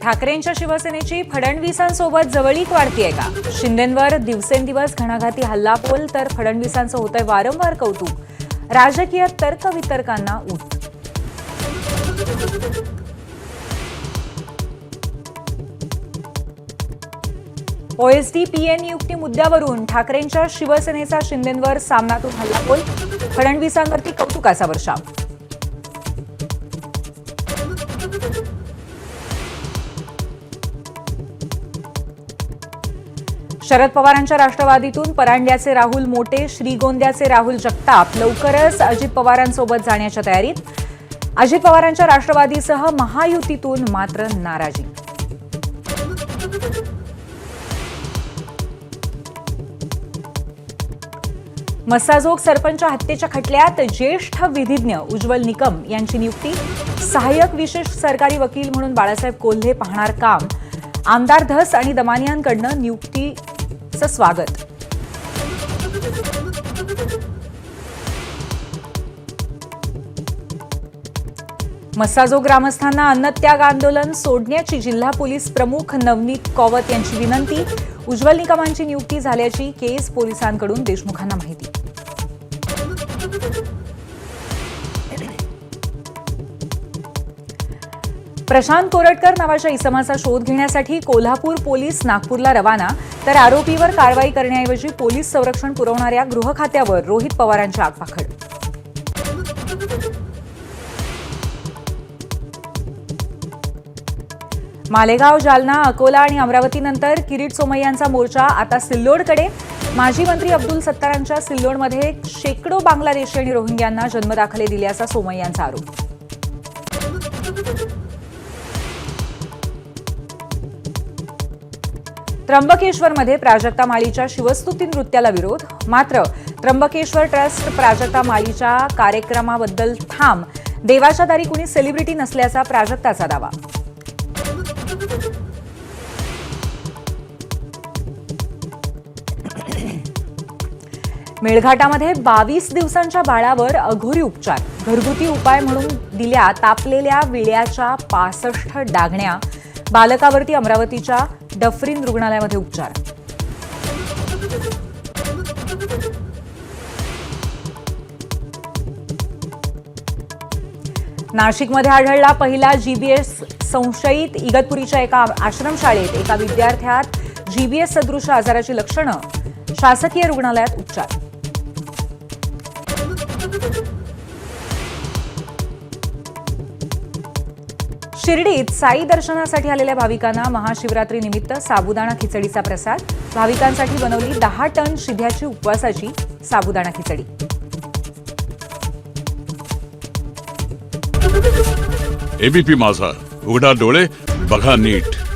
ठाकरेंच्या शिवसेनेची फडणवीसांसोबत जवळीक वाढतीये का? शिंदेंवर दिवसेंदिवस घणाघाती हल्लाबोल तर फडणवीसांचं होतंय वारंवार कौतुक. राजकीय तर्कवितर्कांना ऊत. ओएसडी पीए नियुक्ती मुद्द्यावरून ठाकरेंच्या शिवसेनेचा शिंदेंवर सामनातून हल्लाबोल, फडणवीसांवरती कौतुकाचा वर्षाव. शरद पवारांच्या राष्ट्रवादीतून परांड्याचे राहुल मोटे, श्रीगोंद्याचे राहुल जगताप लवकरच अजित पवारांसोबत जाण्याच्या तयारीत. अजित पवारांच्या राष्ट्रवादीसह महायुतीतून मात्र नाराजी. मस्साजोग सरपंच हत्येच्या खटल्यात ज्येष्ठ विधिज्ञ उज्ज्वल निकम यांची नियुक्ती. सहाय्यक विशेष सरकारी वकील म्हणून बाळासाहेब कोल्हे पाहणार काम. आमदार धस आणि दमानियांकडून नियुक्तीचं स्वागत. मस्साजोग ग्रामस्थांना अन्नत्याग आंदोलन सोडण्याची जिल्हा पोलीस प्रमुख नवनीत कौवत यांची विनंती. उज्ज्वल निकमांची नियुक्ती झाल्याची केस पोलिसांकडून देशमुखांना माहिती. प्रशांत कोरटकर नावाच्या इसमाचा शोध घेण्यासाठी कोल्हापूर पोलीस नागपूरला रवाना. तर आरोपीवर कारवाई करण्याऐवजी पोलीस संरक्षण पुरवणाऱ्या गृह खात्यावर रोहित पवारांची आगपाखड. मालेगाव, जालना, अकोला आणि अमरावतीनंतर किरीट सोमय्यांचा मोर्चा आता सिल्लोडकडे. माजी मंत्री अब्दुल सत्तारांच्या सिल्लोडमध्ये शेकडो बांगलादेशी आणि रोहिंग्यांना जन्मदाखले दिल्याचा सोमय्यांचा आरोप. त्र्यंबकेश्वरमध्ये प्राजक्ता माळीच्या शिवस्तुती नृत्याला विरोध. मात्र त्र्यंबकेश्वर ट्रस्ट प्राजक्ता माळीच्या कार्यक्रमाबद्दल ठाम. देवाच्या दारी कुणी सेलिब्रिटी नसल्याचा प्राजक्ताचा दावा. मेळघाटामध्ये 22 दिवसांच्या बाळावर अघोरी उपचार. घरगुती उपाय म्हणून दिल्या तापलेल्या विळ्याच्या 65 डागण्या. बालकावरती अमरावतीच्या डफरीन रुग्णालयामध्ये उपचार. नाशिकमध्ये आढळला पहिला जीबीएस संशयित. इगतपुरीच्या एका आश्रमशाळेत एका विद्यार्थ्यात जीबीएस सदृश आजाराची लक्षणं. शासकीय रुग्णालयात उपचार. शिर्डीत साई दर्शनासाठी आलेल्या भाविकांना महाशिवरात्रीनिमित्त साबुदाणा खिचडीचा प्रसाद. भाविकांसाठी बनवली 10 टन शिध्याची उपवासाची साबुदाणा खिचडी. एबीपी माझा, उघडा डोळे बघा नीट.